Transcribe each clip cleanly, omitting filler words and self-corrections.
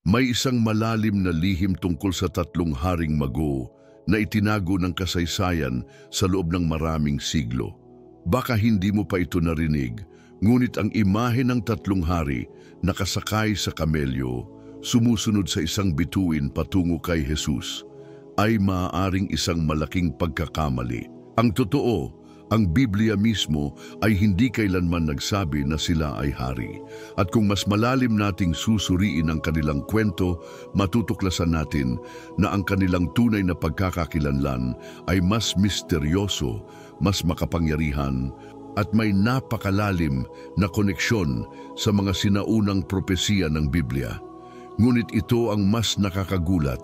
May isang malalim na lihim tungkol sa tatlong haring mago na itinago ng kasaysayan sa loob ng maraming siglo. Baka hindi mo pa ito narinig, ngunit ang imahe ng tatlong hari nakasakay sa kamelyo, sumusunod sa isang bituin patungo kay Jesus, ay maaaring isang malaking pagkakamali. Ang totoo, ang Biblia mismo ay hindi kailanman nagsabi na sila ay hari. At kung mas malalim nating susuriin ang kanilang kwento, matutuklasan natin na ang kanilang tunay na pagkakakilanlan ay mas misteryoso, mas makapangyarihan, at may napakalalim na koneksyon sa mga sinaunang propesiya ng Biblia. Ngunit ito ang mas nakakagulat,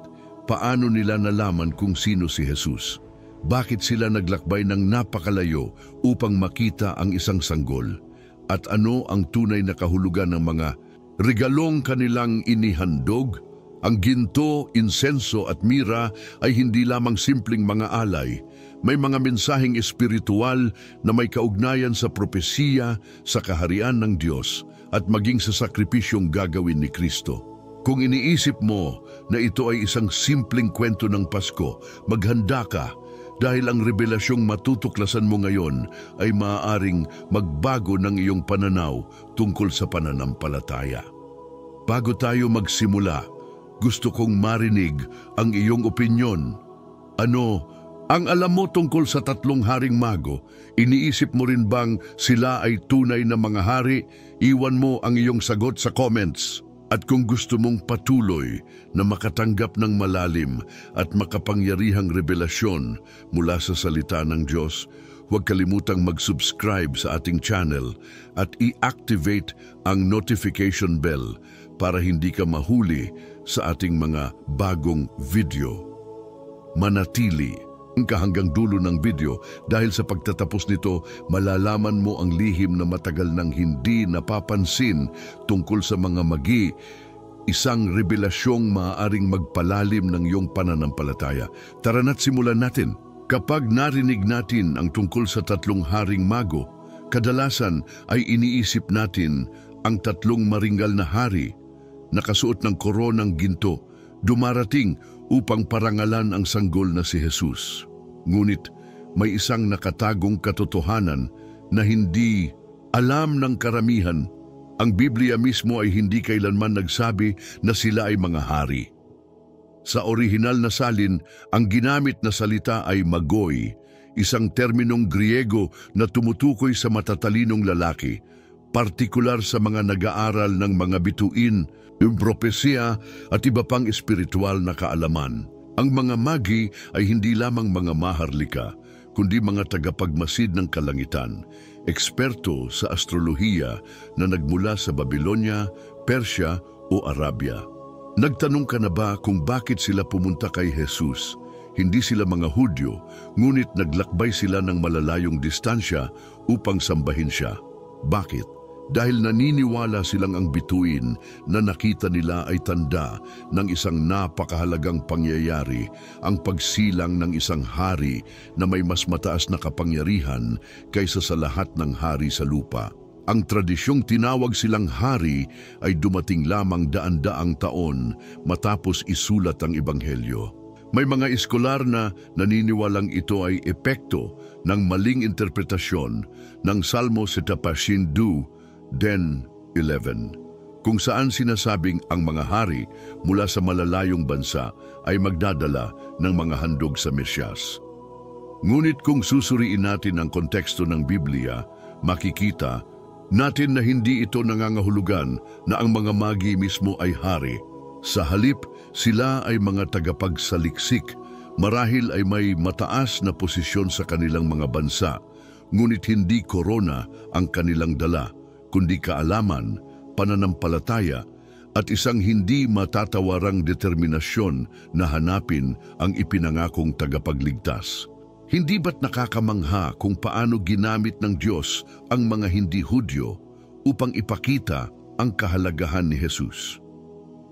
paano nila nalaman kung sino si Jesus? Bakit sila naglakbay ng napakalayo upang makita ang isang sanggol? At ano ang tunay na kahulugan ng mga regalong kanilang inihandog? Ang ginto, insenso at mira ay hindi lamang simpleng mga alay. May mga mensaheng espiritual na may kaugnayan sa propesiya, sa kaharian ng Diyos at maging sa sakripisyong gagawin ni Kristo. Kung iniisip mo na ito ay isang simpleng kwento ng Pasko, maghanda ka. Dahil ang revelasyong matutuklasan mo ngayon ay maaaring magbago ng iyong pananaw tungkol sa pananampalataya. Bago tayo magsimula, gusto kong marinig ang iyong opinyon. Ano ang alam mo tungkol sa tatlong haring mago? Iniisip mo rin bang sila ay tunay na mga hari? Iwan mo ang iyong sagot sa comments. At kung gusto mong patuloy na makatanggap ng malalim at makapangyarihang revelasyon mula sa salita ng Diyos, huwag kalimutang mag-subscribe sa ating channel at i-activate ang notification bell para hindi ka mahuli sa ating mga bagong video. Manatili hanggang dulo ng video dahil sa pagtatapos nito, malalaman mo ang lihim na matagal nang hindi napapansin tungkol sa mga magi, isang revelasyong maaaring magpalalim ng iyong pananampalataya. Tara na't simulan natin. Kapag narinig natin ang tungkol sa tatlong haring mago, kadalasan ay iniisip natin ang tatlong maringal na hari, nakasuot ng koronang ginto, dumarating upang parangalan ang sanggol na si Jesus. Ngunit may isang nakatagong katotohanan na hindi alam ng karamihan. Ang Biblia mismo ay hindi kailanman nagsabi na sila ay mga hari. Sa orihinal na salin, ang ginamit na salita ay magoy, isang terminong Griego na tumutukoy sa matatalinong lalaki, partikular sa mga nag-aaral ng mga bituin, yung propesya at iba pang espiritual na kaalaman. Ang mga magi ay hindi lamang mga maharlika, kundi mga tagapagmasid ng kalangitan, eksperto sa astrolohiya na nagmula sa Babylonia, Persya o Arabia. Nagtanong ka na ba kung bakit sila pumunta kay Jesus? Hindi sila mga Hudyo, ngunit naglakbay sila ng malalayong distansya upang sambahin siya. Bakit? Dahil naniniwala silang ang bituin na nakita nila ay tanda ng isang napakahalagang pangyayari, ang pagsilang ng isang hari na may mas mataas na kapangyarihan kaysa sa lahat ng hari sa lupa. Ang tradisyong tinawag silang hari ay dumating lamang daan-daang taon matapos isulat ang Ebanghelyo. May mga eskolar na naniniwalang ito ay epekto ng maling interpretasyon ng Salmo 72, 10:11, kung saan sinasabing ang mga hari mula sa malalayong bansa ay magdadala ng mga handog sa Mesyas. Ngunit kung susuriin natin ang konteksto ng Biblia, makikita natin na hindi ito nangangahulugan na ang mga magi mismo ay hari. Sa halip, sila ay mga tagapagsaliksik, marahil ay may mataas na posisyon sa kanilang mga bansa, ngunit hindi korona ang kanilang dala, kundi kaalaman, pananampalataya, at isang hindi matatawarang determinasyon na hanapin ang ipinangakong tagapagligtas. Hindi ba't nakakamangha kung paano ginamit ng Diyos ang mga hindi Hudyo upang ipakita ang kahalagahan ni Jesus?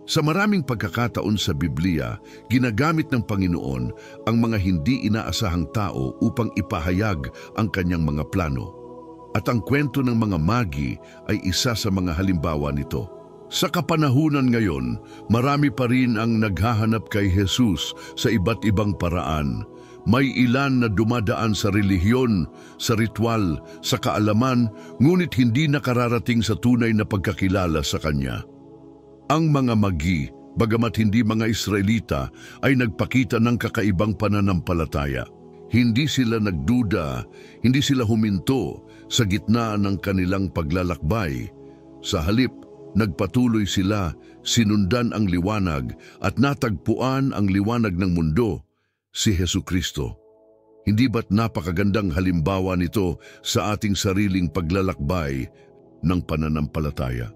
Sa maraming pagkakataon sa Biblia, ginagamit ng Panginoon ang mga hindi inaasahang tao upang ipahayag ang kanyang mga plano. At ang kwento ng mga magi ay isa sa mga halimbawa nito. Sa kapanahunan ngayon, marami pa rin ang naghahanap kay Jesus sa iba't ibang paraan. May ilan na dumadaan sa relihiyon, sa ritual, sa kaalaman, ngunit hindi nakararating sa tunay na pagkakilala sa Kanya. Ang mga magi, bagamat hindi mga Israelita, ay nagpakita ng kakaibang pananampalataya. Hindi sila nagduda, hindi sila huminto sa gitna ng kanilang paglalakbay. Sa halip, nagpatuloy sila, sinundan ang liwanag at natagpuan ang liwanag ng mundo, si Hesukristo. Hindi ba't napakagandang halimbawa nito sa ating sariling paglalakbay ng pananampalataya?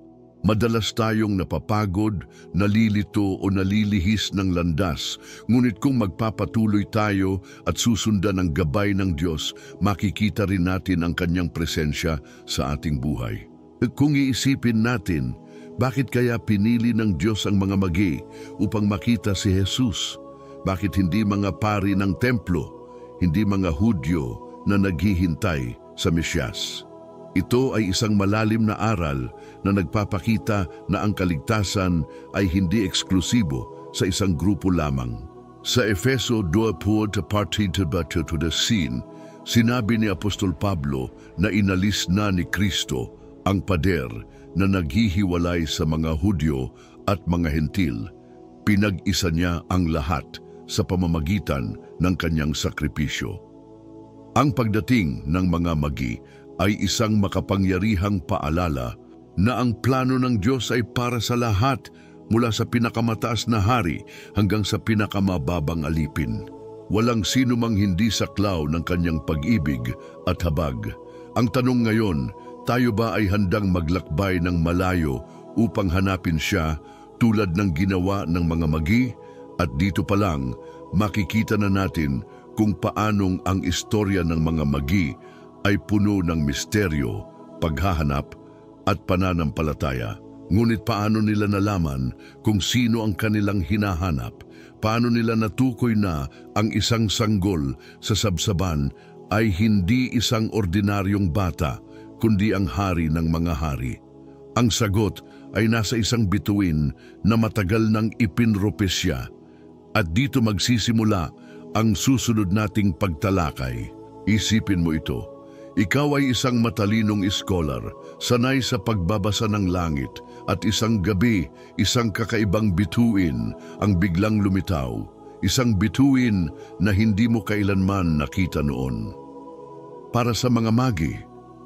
Madalas tayong napapagod, nalilito o nalilihis ng landas, ngunit kung magpapatuloy tayo at susundan ang gabay ng Diyos, makikita rin natin ang Kanyang presensya sa ating buhay. Kung iisipin natin, bakit kaya pinili ng Diyos ang mga magi upang makita si Jesus? Bakit hindi mga pari ng templo, hindi mga Hudyo na naghihintay sa Mesyas? Ito ay isang malalim na aral na nagpapakita na ang kaligtasan ay hindi eksklusibo sa isang grupo lamang. Sa Efeso 2:14-15, sinabi ni Apostol Pablo na inalis na ni Kristo ang pader na naghihiwalay sa mga Hudyo at mga Hentil. Pinag-isa niya ang lahat sa pamamagitan ng Kanyang sakripisyo. Ang pagdating ng mga magi ay isang makapangyarihang paalala na ang plano ng Diyos ay para sa lahat, mula sa pinakamataas na hari hanggang sa pinakamababang alipin. Walang sino mang hindi saklaw ng Kanyang pag-ibig at habag. Ang tanong ngayon, tayo ba ay handang maglakbay ng malayo upang hanapin siya tulad ng ginawa ng mga magi? At dito pa lang, makikita na natin kung paanong ang istorya ng mga magi ay puno ng misteryo, paghahanap at pananampalataya. Ngunit paano nila nalaman kung sino ang kanilang hinahanap? Paano nila natukoy na ang isang sanggol sa sabsaban ay hindi isang ordinaryong bata, kundi ang hari ng mga hari? Ang sagot ay nasa isang bituin na matagal nang ipinropesya. At dito magsisimula ang susunod nating pagtalakay. Isipin mo ito. Ikaw ay isang matalinong iskolar, sanay sa pagbabasa ng langit, at isang gabi, isang kakaibang bituin ang biglang lumitaw. Isang bituin na hindi mo kailanman nakita noon. Para sa mga magi,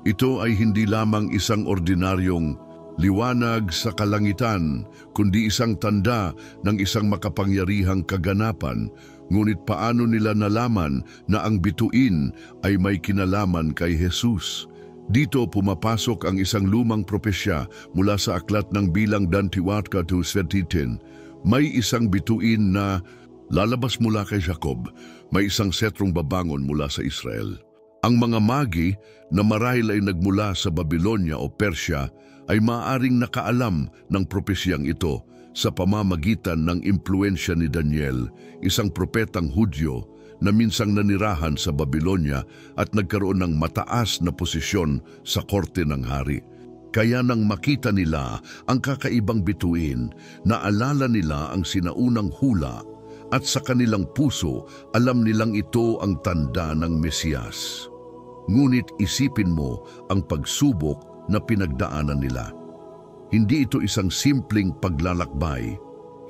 ito ay hindi lamang isang ordinaryong liwanag sa kalangitan, kundi isang tanda ng isang makapangyarihang kaganapan. Ngunit paano nila nalaman na ang bituin ay may kinalaman kay Jesus? Dito pumapasok ang isang lumang propesya mula sa aklat ng Bilang dan Tiwatka 2:10. May isang bituin na lalabas mula kay Jacob, may isang setrong babangon mula sa Israel. Ang mga magi na marahil ay nagmula sa Babylonia o Persya ay maaaring nakaalam ng propesyang ito sa pamamagitan ng impluensya ni Daniel, isang propetang Hudyo na minsang nanirahan sa Babylonia at nagkaroon ng mataas na posisyon sa korte ng hari. Kaya nang makita nila ang kakaibang bituin, naalala nila ang sinaunang hula at sa kanilang puso alam nilang ito ang tanda ng Mesiyas. Ngunit isipin mo ang pagsubok na pinagdaanan nila. Hindi ito isang simpleng paglalakbay.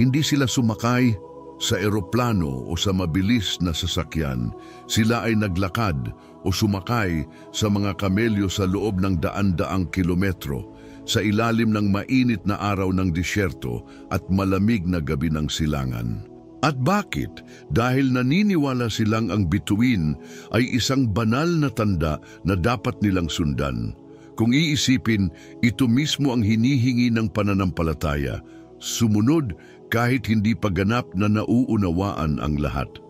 Hindi sila sumakay sa eroplano o sa mabilis na sasakyan. Sila ay naglakad o sumakay sa mga kamelyo sa loob ng daan-daang kilometro sa ilalim ng mainit na araw ng disyerto at malamig na gabi ng silangan. At bakit? Dahil naniniwala silang ang bituin ay isang banal na tanda na dapat nilang sundan. Kung iisipin, ito mismo ang hinihingi ng pananampalataya. Sumunod kahit hindi pa ganap na nauunawaan ang lahat.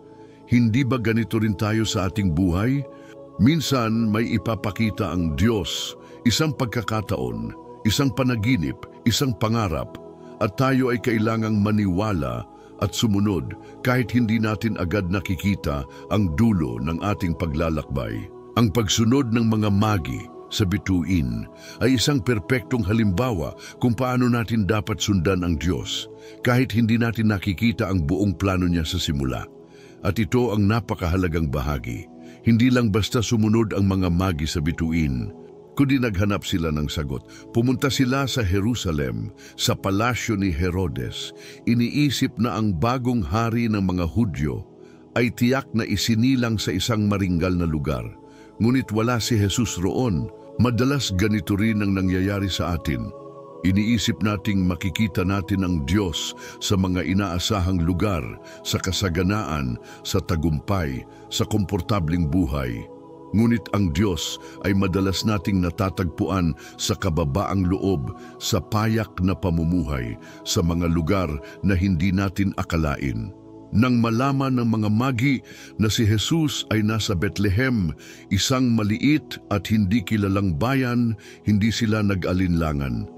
Hindi ba ganito rin tayo sa ating buhay? Minsan may ipapakita ang Diyos, isang pagkakataon, isang panaginip, isang pangarap, at tayo ay kailangang maniwala at sumunod kahit hindi natin agad nakikita ang dulo ng ating paglalakbay. Ang pagsunod ng mga magi sa bituin ay isang perpektong halimbawa kung paano natin dapat sundan ang Diyos kahit hindi natin nakikita ang buong plano niya sa simula. At ito ang napakahalagang bahagi. Hindi lang basta sumunod ang mga magi sa bituin, kundi naghanap sila ng sagot. Pumunta sila sa Jerusalem, sa palasyo ni Herodes. Iniisip na ang bagong hari ng mga Hudyo ay tiyak na isinilang sa isang maringgal na lugar. Ngunit wala si Jesus roon. Madalas ganito rin ang nangyayari sa atin. Iniisip nating makikita natin ang Diyos sa mga inaasahang lugar, sa kasaganaan, sa tagumpay, sa komportabling buhay. Ngunit ang Diyos ay madalas nating natatagpuan sa kababaang loob, sa payak na pamumuhay, sa mga lugar na hindi natin akalain. Nang malaman ng mga magi na si Jesus ay nasa Bethlehem, isang maliit at hindi kilalang bayan, hindi sila nag-alinlangan.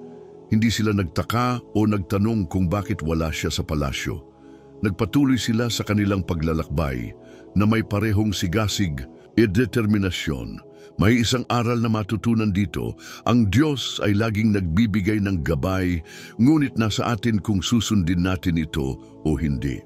Hindi sila nagtaka o nagtanong kung bakit wala siya sa palasyo. Nagpatuloy sila sa kanilang paglalakbay na may parehong sigasig at determinasyon. May isang aral na matutunan dito. Ang Diyos ay laging nagbibigay ng gabay, ngunit nasa atin kung susundin natin ito o hindi.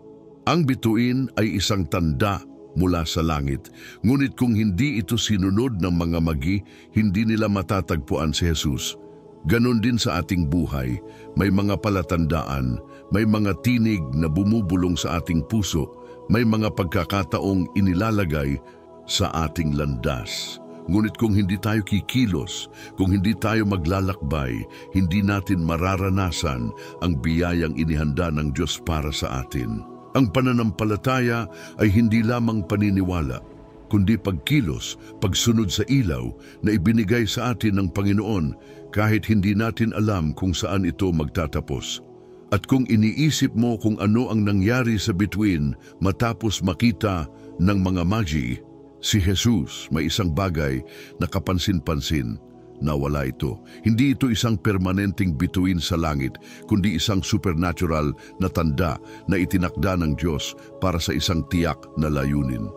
Ang bituin ay isang tanda mula sa langit, ngunit kung hindi ito sinunod ng mga magi, hindi nila matatagpuan si Jesus. Ganon din sa ating buhay, may mga palatandaan, may mga tinig na bumubulong sa ating puso, may mga pagkakataong inilalagay sa ating landas. Ngunit kung hindi tayo kikilos, kung hindi tayo maglalakbay, hindi natin mararanasan ang biyayang inihanda ng Diyos para sa atin. Ang pananampalataya ay hindi lamang paniniwala, kundi pagkilos, pagsunod sa ilaw na ibinigay sa atin ng Panginoon kahit hindi natin alam kung saan ito magtatapos. At kung iniisip mo kung ano ang nangyari sa bituin matapos makita ng mga magi, si Jesus may isang bagay na kapansin-pansin. Nawala ito. Hindi ito isang permanenteng bituin sa langit, kundi isang supernatural na tanda na itinakda ng Diyos para sa isang tiyak na layunin.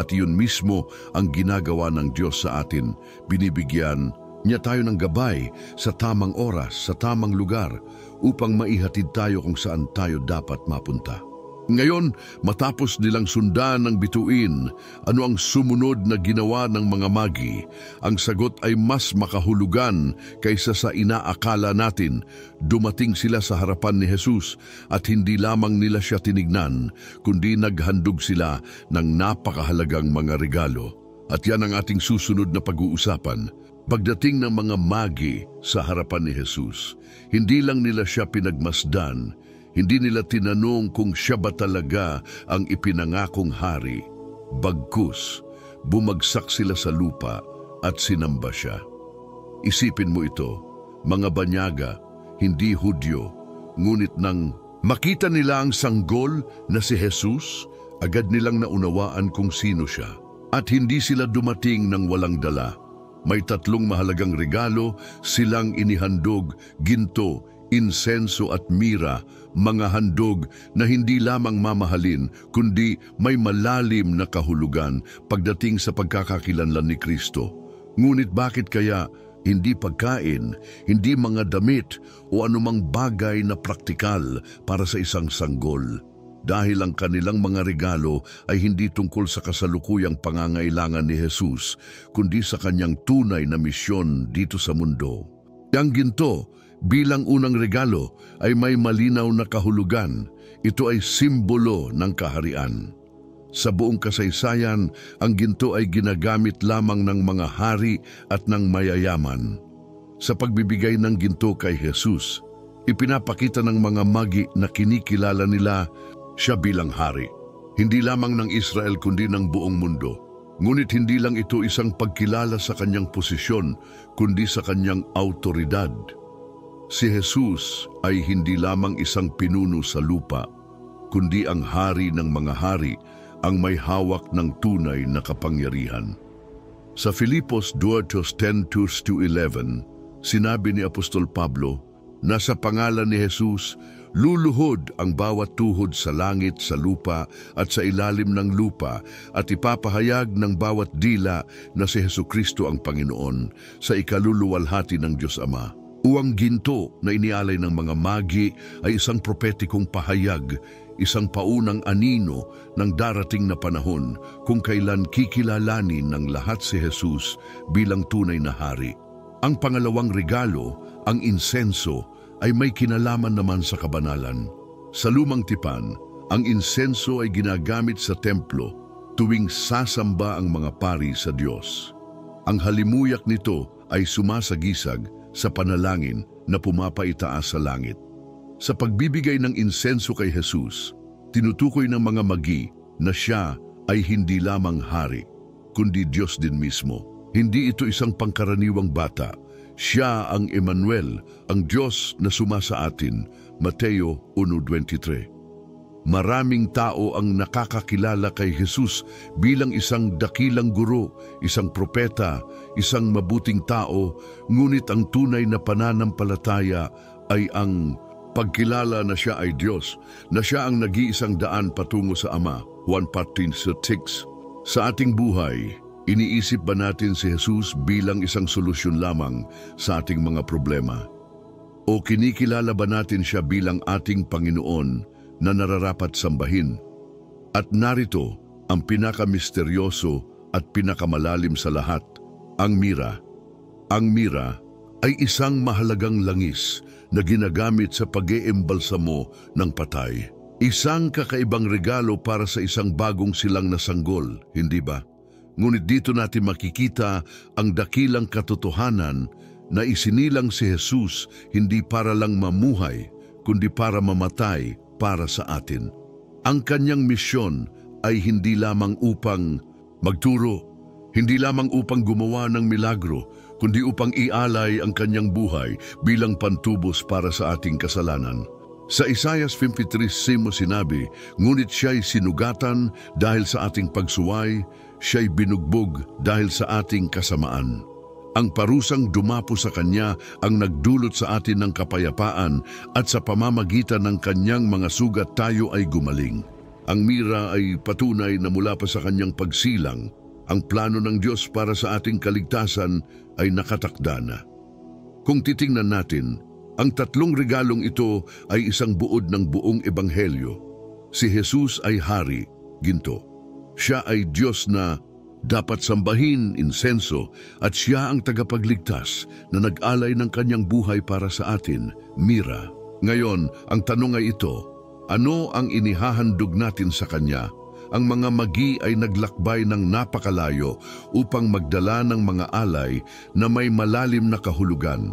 At iyon mismo ang ginagawa ng Diyos sa atin. Binibigyan niya tayo ng gabay sa tamang oras, sa tamang lugar, upang maihatid tayo kung saan tayo dapat mapunta. Ngayon, matapos nilang sundan ng bituin, ano ang sumunod na ginawa ng mga magi? Ang sagot ay mas makahulugan kaysa sa inaakala natin. Dumating sila sa harapan ni Jesus at hindi lamang nila siya tinignan, kundi naghandog sila ng napakahalagang mga regalo. At yan ang ating susunod na pag-uusapan. Pagdating ng mga magi sa harapan ni Jesus, hindi lang nila siya pinagmasdan, hindi nila tinanong kung siya ba talaga ang ipinangakong hari. Bagkus, bumagsak sila sa lupa at sinamba siya. Isipin mo ito, mga banyaga, hindi Hudyo, ngunit nang makita nila ang sanggol na si Jesus, agad nilang naunawaan kung sino siya. At hindi sila dumating ng walang dala. May tatlong mahalagang regalo silang inihandog: ginto, insenso at mira, mga handog na hindi lamang mamahalin kundi may malalim na kahulugan pagdating sa pagkakakilanlan ni Kristo. Ngunit bakit kaya hindi pagkain, hindi mga damit o anumang bagay na praktikal para sa isang sanggol? Dahil ang kanilang mga regalo ay hindi tungkol sa kasalukuyang pangangailangan ni Jesus, kundi sa kanyang tunay na misyon dito sa mundo. Ang ginto, bilang unang regalo, ay may malinaw na kahulugan. Ito ay simbolo ng kaharian. Sa buong kasaysayan, ang ginto ay ginagamit lamang ng mga hari at ng mayayaman. Sa pagbibigay ng ginto kay Jesus, ipinapakita ng mga magi na kinikilala nila siya bilang hari, hindi lamang ng Israel kundi ng buong mundo. Ngunit hindi lang ito isang pagkilala sa kanyang posisyon, kundi sa kanyang autoridad. Si Jesus ay hindi lamang isang pinuno sa lupa, kundi ang hari ng mga hari, ang may hawak ng tunay na kapangyarihan. Sa Filipos 2:10-11, sinabi ni Apostol Pablo, na sa pangalan ni Jesus, luluhod ang bawat tuhod sa langit, sa lupa at sa ilalim ng lupa at ipapahayag ng bawat dila na si Hesukristo ang Panginoon sa ikaluluwalhati ng Diyos Ama. Uwang ginto na inialay ng mga magi ay isang propetikong pahayag, isang paunang anino ng darating na panahon kung kailan kikilalanin ng lahat si Jesus bilang tunay na hari. Ang pangalawang regalo, ang insenso, ay may kinalaman naman sa kabanalan. Sa lumang tipan, ang insenso ay ginagamit sa templo tuwing sasamba ang mga pari sa Diyos. Ang halimuyak nito ay sumasagisag sa panalangin na pumapaitaas sa langit. Sa pagbibigay ng insenso kay Jesus, tinutukoy ng mga magi na siya ay hindi lamang hari, kundi Diyos din mismo. Hindi ito isang pangkaraniwang bata. Siya ang Emmanuel, ang Diyos na sumasa atin, Mateo 1:23. Maraming tao ang nakakakilala kay Jesus bilang isang dakilang guro, isang propeta, isang mabuting tao, ngunit ang tunay na pananampalataya ay ang pagkilala na siya ay Diyos, na siya ang nag-iisang daan patungo sa Ama, 1:6. Sa ating buhay, iniisip ba natin si Jesus bilang isang solusyon lamang sa ating mga problema? O kinikilala ba natin siya bilang ating Panginoon na nararapat sambahin? At narito ang pinakamisteryoso at pinakamalalim sa lahat, ang mira. Ang mira ay isang mahalagang langis na ginagamit sa pag-eembalsamo ng patay. Isang kakaibang regalo para sa isang bagong silang na sanggol, hindi ba? Ngunit dito natin makikita ang dakilang katotohanan na isinilang si Jesus hindi para lang mamuhay, kundi para mamatay para sa atin. Ang kanyang misyon ay hindi lamang upang magturo, hindi lamang upang gumawa ng milagro, kundi upang ialay ang kanyang buhay bilang pantubos para sa ating kasalanan. Sa Isaiah 53:6 mo sinabi, ngunit siya'y sinugatan dahil sa ating pagsuway, siya'y binugbog dahil sa ating kasamaan. Ang parusang dumapo sa kanya ang nagdulot sa atin ng kapayapaan at sa pamamagitan ng kanyang mga sugat tayo ay gumaling. Ang mira ay patunay na mula pa sa kanyang pagsilang, ang plano ng Diyos para sa ating kaligtasan ay nakatakda na. Kung titingnan natin, ang tatlong regalong ito ay isang buod ng buong ebanghelyo. Si Jesus ay hari, ginto. Siya ay Diyos na dapat sambahin, insenso, at siya ang tagapagligtas na nag-alay ng kanyang buhay para sa atin, mira. Ngayon, ang tanong ay ito, ano ang inihahandog natin sa kanya? Ang mga magi ay naglakbay ng napakalayo upang magdala ng mga alay na may malalim na kahulugan.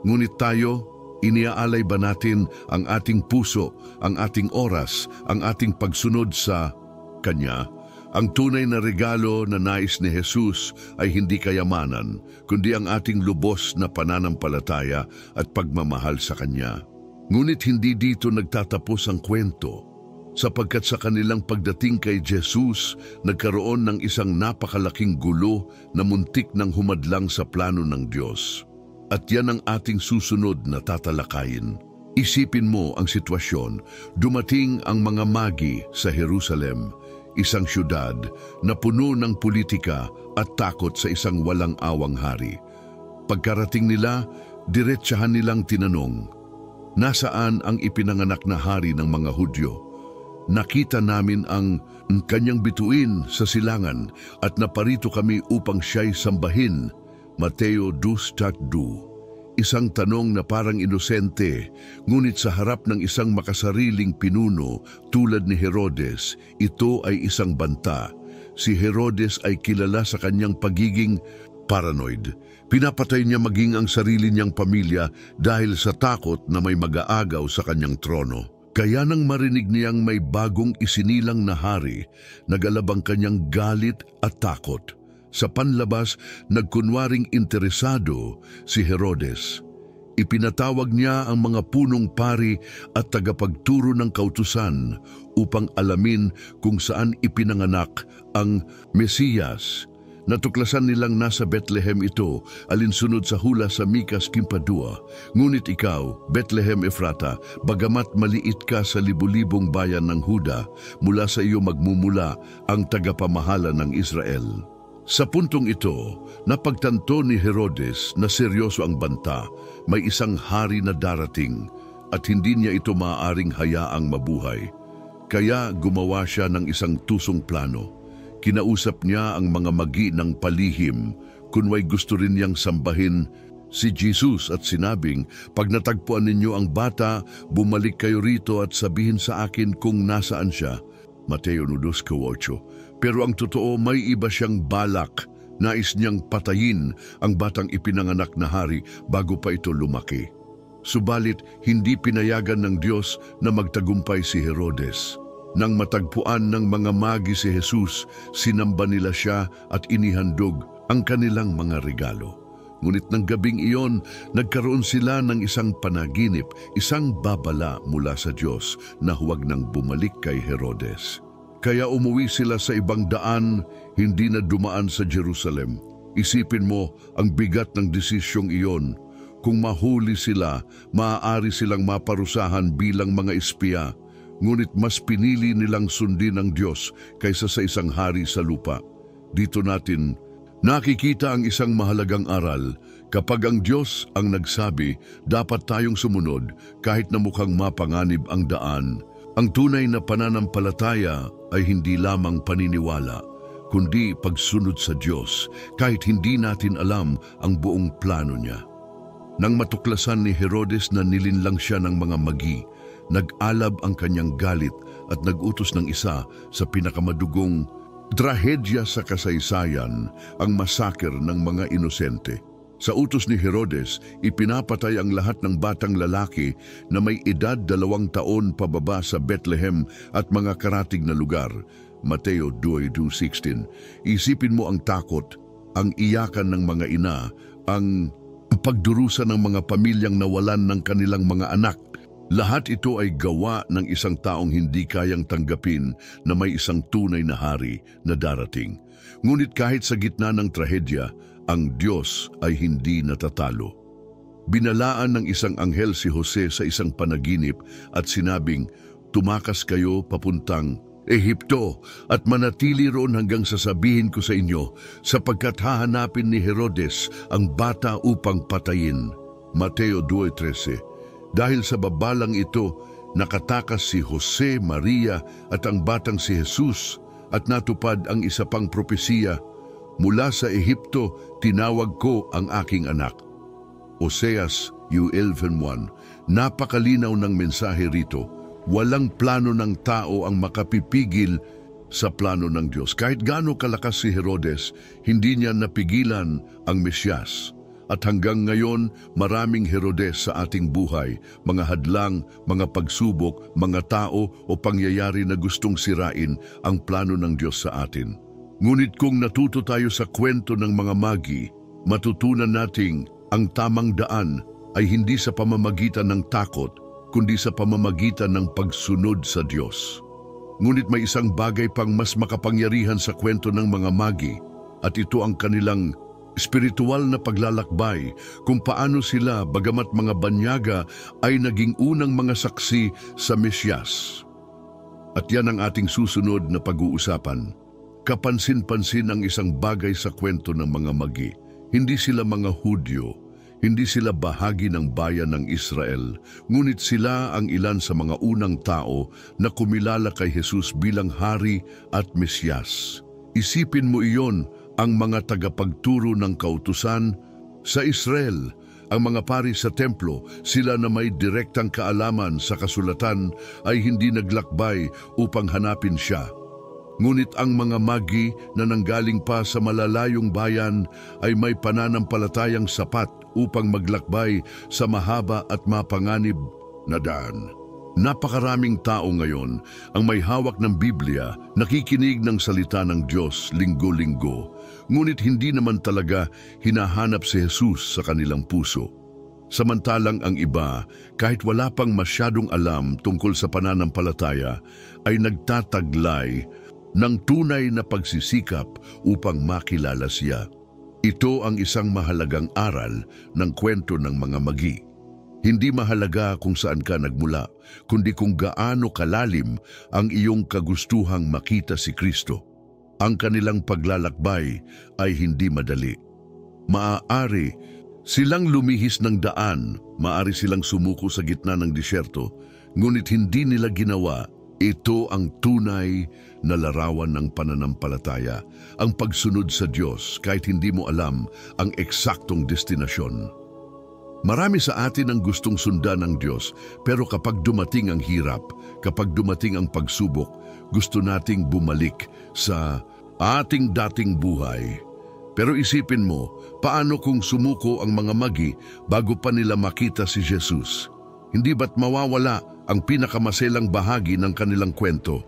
Ngunit tayo, iniaalay ba natin ang ating puso, ang ating oras, ang ating pagsunod sa Kanya? Ang tunay na regalo na nais ni Jesus ay hindi kayamanan, kundi ang ating lubos na pananampalataya at pagmamahal sa Kanya. Ngunit hindi dito nagtatapos ang kwento, sapagkat sa kanilang pagdating kay Jesus, nagkaroon ng isang napakalaking gulo na muntik ng humadlang sa plano ng Diyos. At yan ang ating susunod na tatalakayin. Isipin mo ang sitwasyon. Dumating ang mga magi sa Jerusalem, isang syudad na puno ng politika at takot sa isang walang awang hari. Pagkarating nila, diretsahan nilang tinanong, nasaan ang ipinanganak na hari ng mga Hudyo? Nakita namin ang kanyang bituin sa silangan at naparito kami upang siya'y sambahin. Mateo 2:2. Isang tanong na parang inosente, ngunit sa harap ng isang makasariling pinuno tulad ni Herodes, ito ay isang banta. Si Herodes ay kilala sa kanyang pagiging paranoid. Pinapatay niya maging ang sarili niyang pamilya dahil sa takot na may mag-aagaw sa kanyang trono. Kaya nang marinig niyang may bagong isinilang na hari, nagalabang kanyang galit at takot. Sa panlabas, nagkunwaring interesado si Herodes. Ipinatawag niya ang mga punong pari at tagapagturo ng kautusan upang alamin kung saan ipinanganak ang Mesiyas Natuklasan nilang nasa Bethlehem ito, alinsunod sa hula sa Mikas 5:2. Ngunit ikaw, Bethlehem Ephrata, bagamat maliit ka sa libu-libong bayan ng Huda, mula sa iyo magmumula ang tagapamahala ng Israel. Sa puntong ito, napagtanto ni Herodes na seryoso ang banta, may isang hari na darating at hindi niya ito maaaring hayaang mabuhay. Kaya gumawa siya ng isang tusong plano. Kinausap niya ang mga magi ng palihim kunway gusto rin niyang sambahin si Jesus at sinabing, "Pag natagpuan ninyo ang bata, bumalik kayo rito at sabihin sa akin kung nasaan siya." Mateo 2:8. Pero ang totoo, may iba siyang balak. Nais niyang patayin ang batang ipinanganak na hari bago pa ito lumaki. Subalit, hindi pinayagan ng Diyos na magtagumpay si Herodes. Nang matagpuan ng mga magi si Jesus, sinamba nila siya at inihandog ang kanilang mga regalo. Ngunit ng gabing iyon, nagkaroon sila ng isang panaginip, isang babala mula sa Diyos na huwag nang bumalik kay Herodes. Kaya umuwi sila sa ibang daan, hindi na dumaan sa Jerusalem. Isipin mo ang bigat ng desisyong iyon. Kung mahuli sila, maaari silang maparusahan bilang mga espiya. Ngunit mas pinili nilang sundin ang Diyos kaysa sa isang hari sa lupa. Dito natin nakikita ang isang mahalagang aral. Kapag ang Diyos ang nagsabi, dapat tayong sumunod kahit na mukhang mapanganib ang daan. Ang tunay na pananampalataya ay hindi lamang paniniwala, kundi pagsunod sa Diyos kahit hindi natin alam ang buong plano niya. Nang matuklasan ni Herodes na nilinlang siya ng mga magi, nag-alab ang kanyang galit at nag-utos ng isa sa pinakamadugong trahedya sa kasaysayan, ang masaker ng mga inosente. Sa utos ni Herodes, ipinapatay ang lahat ng batang lalaki na may edad 2 taon pababa sa Bethlehem at mga karatig na lugar. Mateo 2:16. Isipin mo ang takot, ang iyakan ng mga ina, ang pagdurusa ng mga pamilyang nawalan ng kanilang mga anak. Lahat ito ay gawa ng isang taong hindi kayang tanggapin na may isang tunay na hari na darating. Ngunit kahit sa gitna ng trahedya, ang Diyos ay hindi natatalo. Binalaan ng isang anghel si Jose sa isang panaginip at sinabing, "Tumakas kayo papuntang Ehipto at manatili roon hanggang sasabihin ko sa inyo, sapagkat hahanapin ni Herodes ang bata upang patayin." Mateo 2:13. Dahil sa babalang ito, nakatakas si Jose, Maria at ang batang si Jesus at natupad ang isa pang propesiya, "Mula sa Ehipto, tinawag ko ang aking anak." Oseas 11:1. Napakalinaw ng mensahe rito. Walang plano ng tao ang makapipigil sa plano ng Diyos. Kahit gaano kalakas si Herodes, hindi niya napigilan ang Mesyas. At hanggang ngayon, maraming Herodes sa ating buhay, mga hadlang, mga pagsubok, mga tao o pangyayari na gustong sirain ang plano ng Diyos sa atin. Ngunit kung natuto tayo sa kwento ng mga magi, matutunan nating ang tamang daan ay hindi sa pamamagitan ng takot, kundi sa pamamagitan ng pagsunod sa Diyos. Ngunit may isang bagay pang mas makapangyarihan sa kwento ng mga magi, at ito ang kanilang espiritual na paglalakbay, kung paano sila, bagamat mga banyaga, ay naging unang mga saksi sa Mesyas. At yan ang ating susunod na pag-uusapan. Kapansin-pansin ang isang bagay sa kwento ng mga magi. Hindi sila mga Hudyo, hindi sila bahagi ng bayan ng Israel, ngunit sila ang ilan sa mga unang tao na kumilala kay Jesus bilang Hari at Mesyas. Isipin mo iyon, ang mga tagapagturo ng kautusan sa Israel, ang mga pari sa templo, sila na may direktang kaalaman sa kasulatan ay hindi naglakbay upang hanapin siya. Ngunit ang mga magi na nanggaling pa sa malalayong bayan ay may pananampalatayang sapat upang maglakbay sa mahaba at mapanganib na daan. Napakaraming tao ngayon ang may hawak ng Biblia, nakikinig ng salita ng Diyos linggo-linggo, ngunit hindi naman talaga hinahanap si Jesus sa kanilang puso. Samantalang ang iba, kahit wala pang masyadong alam tungkol sa pananampalataya, ay nagtataglay ng tunay na pagsisikap upang makilala siya. Ito ang isang mahalagang aral ng kwento ng mga magi. Hindi mahalaga kung saan ka nagmula, kundi kung gaano kalalim ang iyong kagustuhang makita si Kristo. Ang kanilang paglalakbay ay hindi madali. Maaari silang lumihis ng daan, maaari silang sumuko sa gitna ng disyerto, ngunit hindi nila ginawa. Ito ang tunay na larawan ng pananampalataya, ang pagsunod sa Diyos kahit hindi mo alam ang eksaktong destinasyon. Marami sa atin ang gustong sundan ng Diyos, pero kapag dumating ang hirap, kapag dumating ang pagsubok, gusto nating bumalik sa ating dating buhay. Pero isipin mo, paano kung sumuko ang mga magi bago pa nila makita si Jesus? Hindi ba't mawawala ang pinakamaselang bahagi ng kanilang kwento?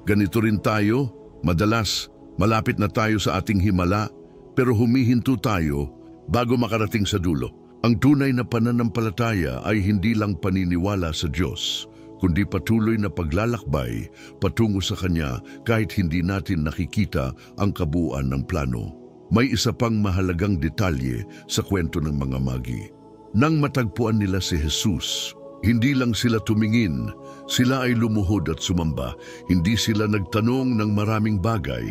Ganito rin tayo, madalas malapit na tayo sa ating himala, pero humihinto tayo bago makarating sa dulo. Ang tunay na pananampalataya ay hindi lang paniniwala sa Diyos, kundi patuloy na paglalakbay patungo sa Kanya kahit hindi natin nakikita ang kabuuan ng plano. May isa pang mahalagang detalye sa kwento ng mga magi. Nang matagpuan nila si Jesus, hindi lang sila tumingin, sila ay lumuhod at sumamba. Hindi sila nagtanong ng maraming bagay,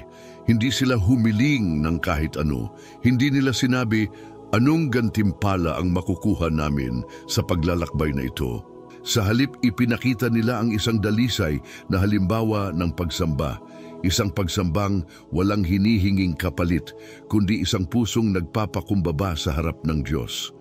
hindi sila humiling ng kahit ano, hindi nila sinabi, anong gantimpala ang makukuha namin sa paglalakbay na ito? Sa halip, ipinakita nila ang isang dalisay na halimbawa ng pagsamba. Isang pagsambang walang hinihinging kapalit, kundi isang pusong nagpapakumbaba sa harap ng Diyos.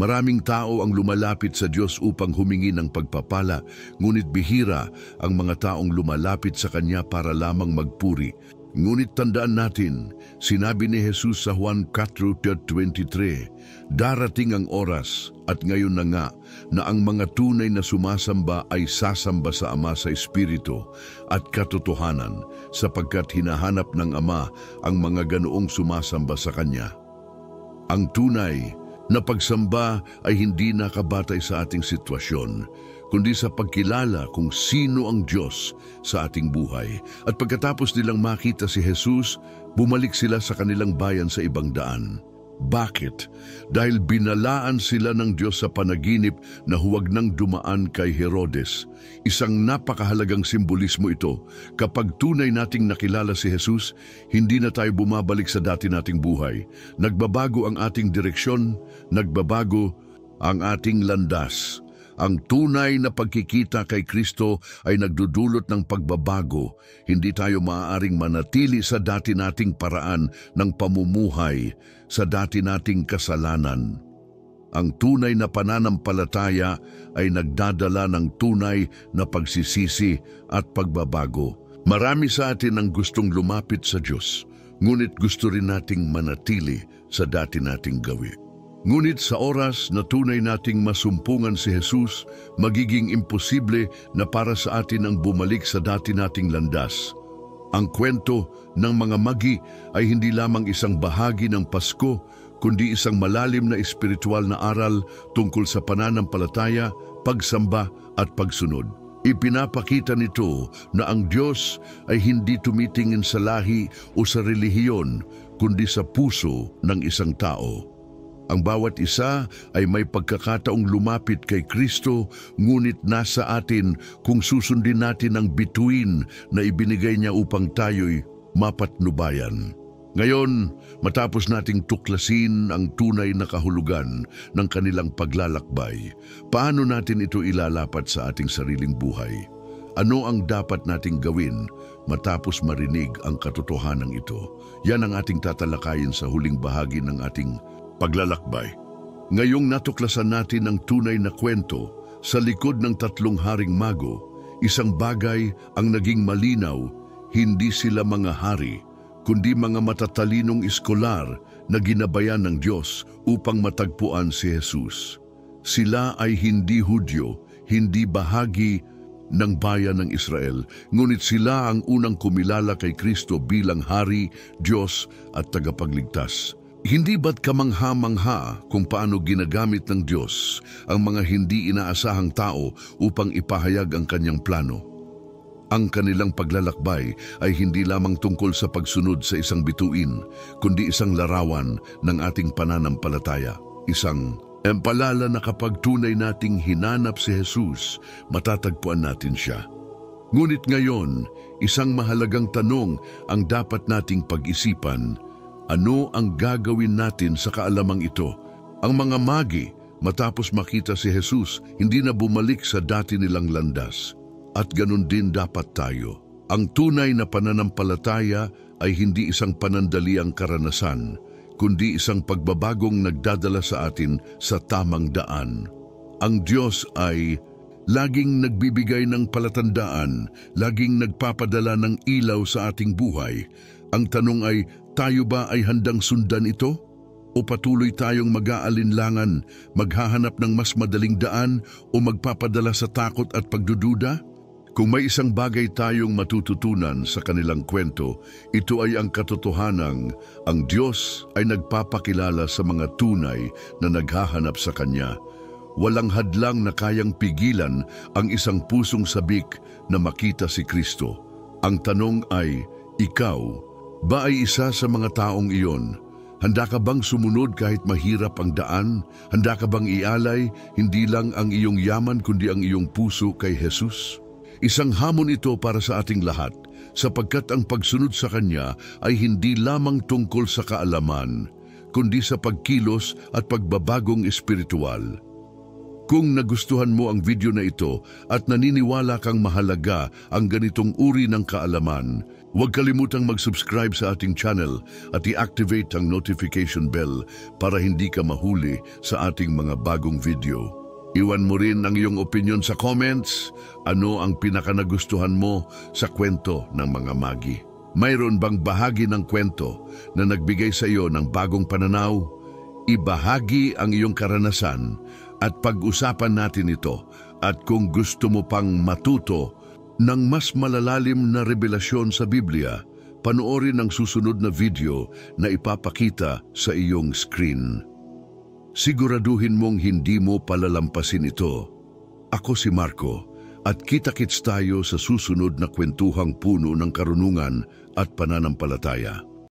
Maraming tao ang lumalapit sa Diyos upang humingi ng pagpapala, ngunit bihira ang mga taong lumalapit sa Kanya para lamang magpuri. Ngunit tandaan natin, sinabi ni Jesus sa Juan 4:23, darating ang oras at ngayon na nga na ang mga tunay na sumasamba ay sasamba sa Ama sa Espiritu at katotohanan, sapagkat hinahanap ng Ama ang mga ganoong sumasamba sa Kanya. Ang tunay na pagsamba ay hindi nakabatay sa ating sitwasyon, kundi sa pagkilala kung sino ang Diyos sa ating buhay. At pagkatapos nilang makita si Jesus, bumalik sila sa kanilang bayan sa ibang daan. Bakit? Dahil binalaan sila ng Diyos sa panaginip na huwag nang dumaan kay Herodes. Isang napakahalagang simbolismo ito. Kapag tunay nating nakilala si Jesus, hindi na tayo bumabalik sa dati nating buhay. Nagbabago ang ating direksyon, nagbabago ang ating landas. Ang tunay na pagkikita kay Kristo ay nagdudulot ng pagbabago. Hindi tayo maaaring manatili sa dati nating paraan ng pamumuhay, sa dati nating kasalanan. Ang tunay na pananampalataya ay nagdadala ng tunay na pagsisisi at pagbabago. Marami sa atin ang gustong lumapit sa Diyos, ngunit gusto rin nating manatili sa dati nating gawi. Ngunit sa oras na tunay nating masumpungan si Jesus, magiging imposible na para sa atin ang bumalik sa dati nating landas. Ang kwento ng mga magi ay hindi lamang isang bahagi ng Pasko, kundi isang malalim na espiritual na aral tungkol sa pananampalataya, pagsamba at pagsunod. Ipinapakita nito na ang Diyos ay hindi tumitingin sa lahi o sa relihiyon, kundi sa puso ng isang tao. Ang bawat isa ay may pagkakataong lumapit kay Kristo, ngunit nasa atin kung susundin natin ang bituin na ibinigay niya upang tayo'y mapatnubayan. Ngayon, matapos nating tuklasin ang tunay na kahulugan ng kanilang paglalakbay, paano natin ito ilalapat sa ating sariling buhay? Ano ang dapat nating gawin matapos marinig ang katotohanan ito? Yan ang ating tatalakayin sa huling bahagi ng ating paglalakbay. Ngayong natuklasan natin ang tunay na kwento sa likod ng tatlong haring mago, isang bagay ang naging malinaw, hindi sila mga hari, kundi mga matatalinong eskolar na ginabayan ng Diyos upang matagpuan si Jesus. Sila ay hindi Hudyo, hindi bahagi ng bayan ng Israel, ngunit sila ang unang kumilala kay Kristo bilang Hari, Diyos at tagapagligtas. Hindi ba't kamangha-mangha kung paano ginagamit ng Diyos ang mga hindi inaasahang tao upang ipahayag ang kanyang plano? Ang kanilang paglalakbay ay hindi lamang tungkol sa pagsunod sa isang bituin, kundi isang larawan ng ating pananampalataya. Isang empalala na kapag tunay nating hinanap si Jesus, matatagpuan natin siya. Ngunit ngayon, isang mahalagang tanong ang dapat nating pag-isipan. Ano ang gagawin natin sa kaalamang ito? Ang mga magi, matapos makita si Jesus, hindi na bumalik sa dati nilang landas. At ganun din dapat tayo. Ang tunay na pananampalataya ay hindi isang panandaliang karanasan, kundi isang pagbabagong nagdadala sa atin sa tamang daan. Ang Diyos ay laging nagbibigay ng palatandaan, laging nagpapadala ng ilaw sa ating buhay. Ang tanong ay, tayo ba ay handang sundan ito? O patuloy tayong mag-aalinlangan, maghahanap ng mas madaling daan o magpapadala sa takot at pagdududa? Kung may isang bagay tayong matututunan sa kanilang kwento, ito ay ang katotohanang ang Diyos ay nagpapakilala sa mga tunay na naghahanap sa Kanya. Walang hadlang na kayang pigilan ang isang pusong sabik na makita si Kristo. Ang tanong ay, ikaw ba ay isa sa mga taong iyon? Handa ka bang sumunod kahit mahirap ang daan? Handa ka bang ialay hindi lang ang iyong yaman kundi ang iyong puso kay Jesus? Isang hamon ito para sa ating lahat, sapagkat ang pagsunod sa Kanya ay hindi lamang tungkol sa kaalaman, kundi sa pagkilos at pagbabagong espiritual. Kung nagustuhan mo ang video na ito at naniniwala kang mahalaga ang ganitong uri ng kaalaman, huwag kalimutang mag-subscribe sa ating channel at i-activate ang notification bell para hindi ka mahuli sa ating mga bagong video. Iwan mo rin ang iyong opinion sa comments. Ano ang pinakanagustuhan mo sa kwento ng mga magi? Mayroon bang bahagi ng kwento na nagbigay sa iyo ng bagong pananaw? Ibahagi ang iyong karanasan at pag-usapan natin ito. At kung gusto mo pang matuto ng mas malalalim na revelasyon sa Biblia, panoorin ang susunod na video na ipapakita sa iyong screen. Siguraduhin mong hindi mo palalampasin ito. Ako si Marco at kita-kits tayo sa susunod na kwentuhang puno ng karunungan at pananampalataya.